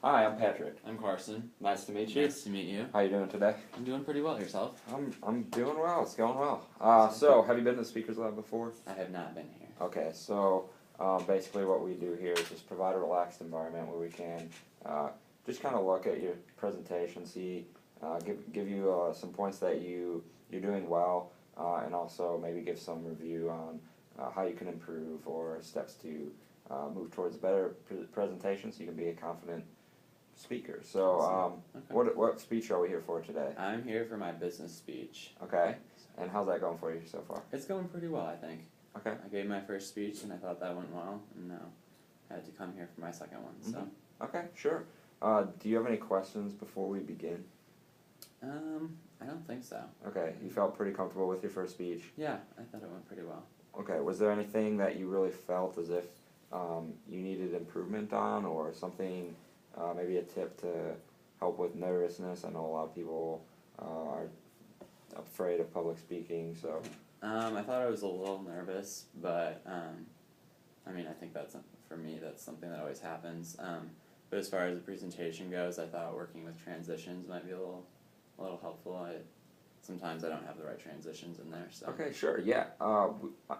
Hi, I'm Patrick. I'm Carson. Nice to meet you. Nice to meet you. How you doing today? I'm doing pretty well. Yourself? I'm doing well. It's going well. So have you been to the Speakers Lab before? I have not been here. Okay, so basically what we do here is just provide a relaxed environment where we can just kind of look at your presentation, see, give you some points that you're doing well, and also maybe give some review on how you can improve or steps to move towards a better presentation so you can be a confident speaker. So Okay. what speech are we here for today? I'm here for my business speech. Okay, and how's that going for you so far? It's going pretty well, I think. Okay. I gave my first speech and I thought that went well, and now I had to come here for my second one. So. Okay, sure. Do you have any questions before we begin? I don't think so. Okay, you felt pretty comfortable with your first speech? Yeah, I thought it went pretty well. Okay, was there anything that you really felt as if you needed improvement on, or something, maybe a tip to help with nervousness? I know a lot of people are afraid of public speaking, so. I thought I was a little nervous, but I mean, I think for me, that's something that always happens. But as far as the presentation goes, I thought working with transitions might be a little helpful. Sometimes I don't have the right transitions in there. So. Okay, sure, yeah. How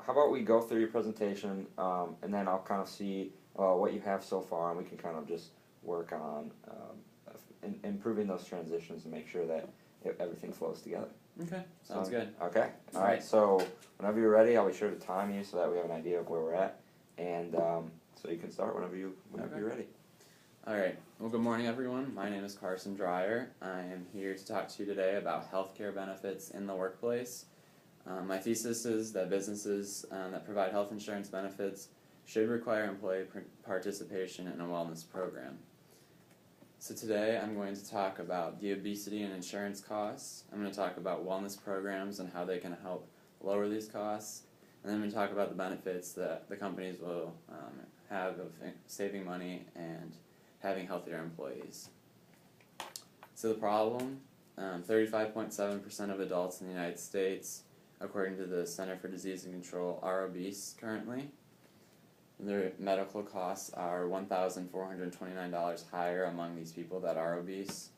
about we go through your presentation, and then I'll kind of see what you have so far, and we can kind of just work on improving those transitions and make sure that everything flows together. Okay, sounds good. Okay, all right. So whenever you're ready, I'll be sure to time you so that we have an idea of where we're at, and so you can start whenever you're ready. All right. Well, good morning, everyone. My name is Carson Dreyer. I am here to talk to you today about healthcare benefits in the workplace. My thesis is that businesses that provide health insurance benefits should require employee participation in a wellness program. So today I'm going to talk about the obesity and insurance costs. I'm going to talk about wellness programs and how they can help lower these costs. And then I'm going to talk about the benefits that the companies will have of saving money and having healthier employees. So the problem, 35.7% of adults in the United States, according to the Center for Disease and Control, are obese currently. Their medical costs are $1,429 higher among these people that are obese.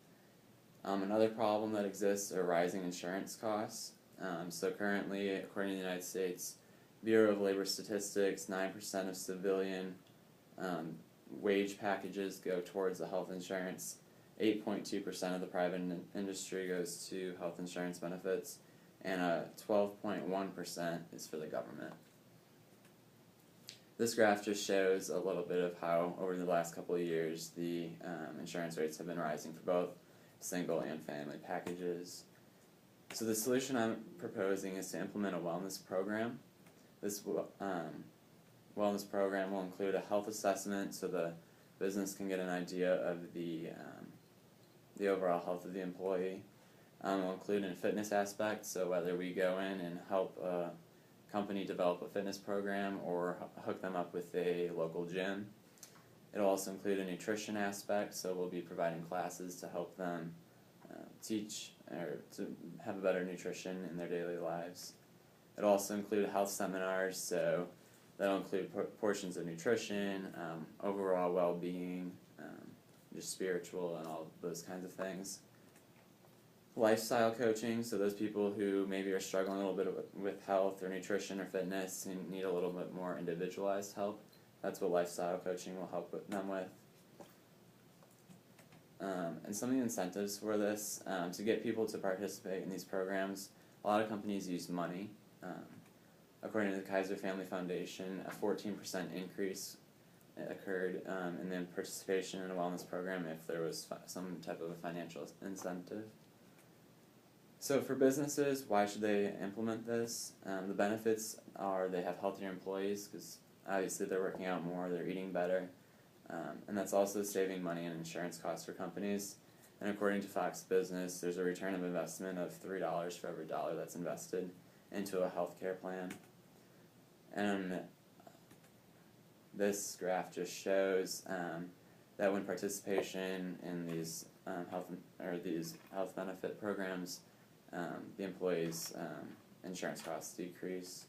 Another problem that exists are rising insurance costs. So currently, according to the United States Bureau of Labor Statistics, 9% of civilian wage packages go towards the health insurance. 8.2% of the private industry goes to health insurance benefits, and 12.1% is for the government. This graph just shows a little bit of how, over the last couple of years, the insurance rates have been rising for both single and family packages. So the solution I'm proposing is to implement a wellness program. This wellness program will include a health assessment so the business can get an idea of the overall health of the employee. It will include a fitness aspect, so whether we go in and help a company develop a fitness program or hook them up with a local gym. It will also include a nutrition aspect, so we'll be providing classes to help them teach or to have a better nutrition in their daily lives. It will also include health seminars, so that'll include portions of nutrition, overall well-being, just spiritual and all those kinds of things. Lifestyle coaching, so those people who maybe are struggling a little bit with health or nutrition or fitness and need a little bit more individualized help. That's what lifestyle coaching will help them with. And some of the incentives for this, to get people to participate in these programs, a lot of companies use money. According to the Kaiser Family Foundation, a 14% increase occurred in the participation in a wellness program if there was some type of a financial incentive. So for businesses, why should they implement this? The benefits are they have healthier employees because obviously they're working out more, they're eating better, and that's also saving money in insurance costs for companies. And according to Fox Business, there's a return of investment of $3 for every dollar that's invested into a healthcare plan. And this graph just shows that when participation in these health benefit programs, the employees' insurance costs decrease.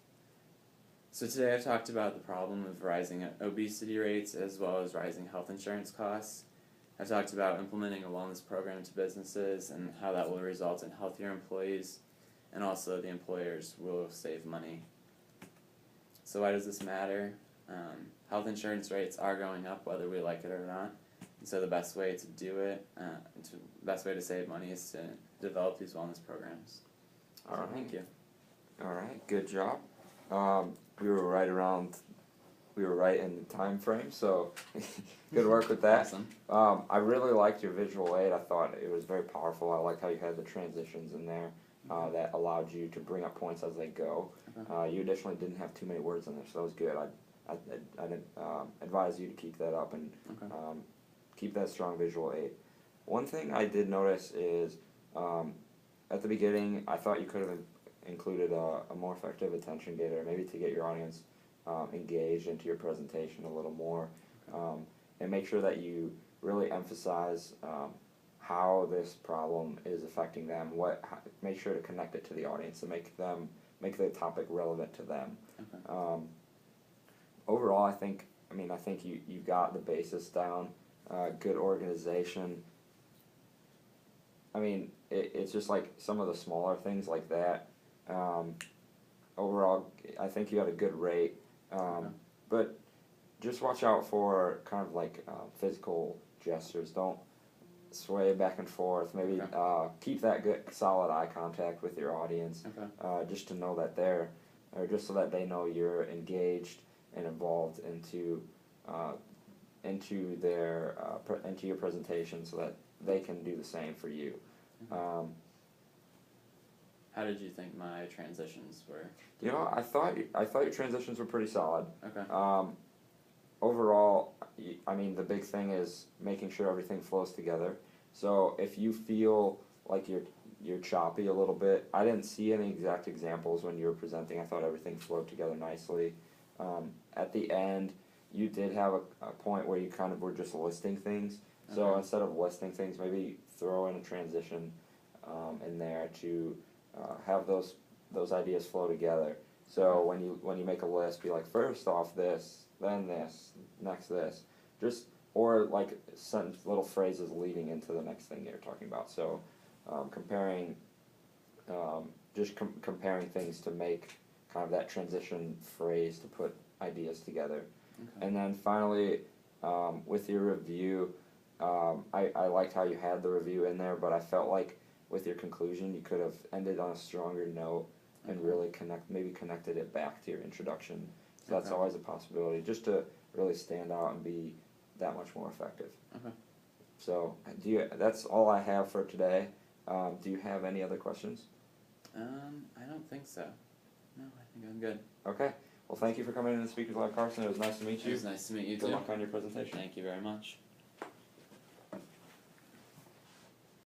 So today I've talked about the problem of rising obesity rates as well as rising health insurance costs. I talked about implementing a wellness program to businesses and how that will result in healthier employees, and also the employers will save money. So why does this matter? Health insurance rates are going up whether we like it or not. And so the best way to do it, the best way to save money is to develop these wellness programs. All right. Thank you. All right, good job. We were right in the time frame, so good work with that. Awesome. I really liked your visual aid. I thought it was very powerful. I liked how you had the transitions in there that allowed you to bring up points as they go. Okay. You additionally didn't have too many words in there, so that was good. I'd advise you to keep that up and Okay. keep that strong visual aid. One thing I did notice is at the beginning, I thought you could have included a more effective attention getter, maybe to get your audience engaged into your presentation a little more, and make sure that you really emphasize how this problem is affecting them. Make sure to connect it to the audience and make the topic relevant to them. Okay. Overall, I think you got the basis down. Good organization. I mean, it's just like some of the smaller things like that. Overall, I think you had a good rate. But just watch out for kind of like physical gestures. Don't sway back and forth. Maybe keep that good, solid eye contact with your audience. Okay. Just to know that just so that they know you're engaged and involved into your presentation, so that they can do the same for you. How did you think my transitions were? I thought your transitions were pretty solid. Okay. Overall, the big thing is making sure everything flows together. So if you feel like you're choppy a little bit, I didn't see any exact examples when you were presenting. I thought everything flowed together nicely. At the end, you did have a point where you kind of were just listing things. So Okay. instead of listing things, maybe throw in a transition in there to have those ideas flow together. So when you make a list, be like, first off this, then this, next this, or like little phrases leading into the next thing you're talking about. So comparing things to make kind of that transition phrase to put ideas together. Okay. And then finally, with your review, I liked how you had the review in there, but I felt like with your conclusion, you could have ended on a stronger note and really connected it back to your introduction. So that's always a possibility, just to really stand out and be that much more effective. Okay. So that's all I have for today. Do you have any other questions? I don't think so. No, I think I'm good. Okay. Well, thank you for coming in and speaking to Carson. It was nice to meet you. It was nice to meet you too. Good luck on your presentation. Thank you very much.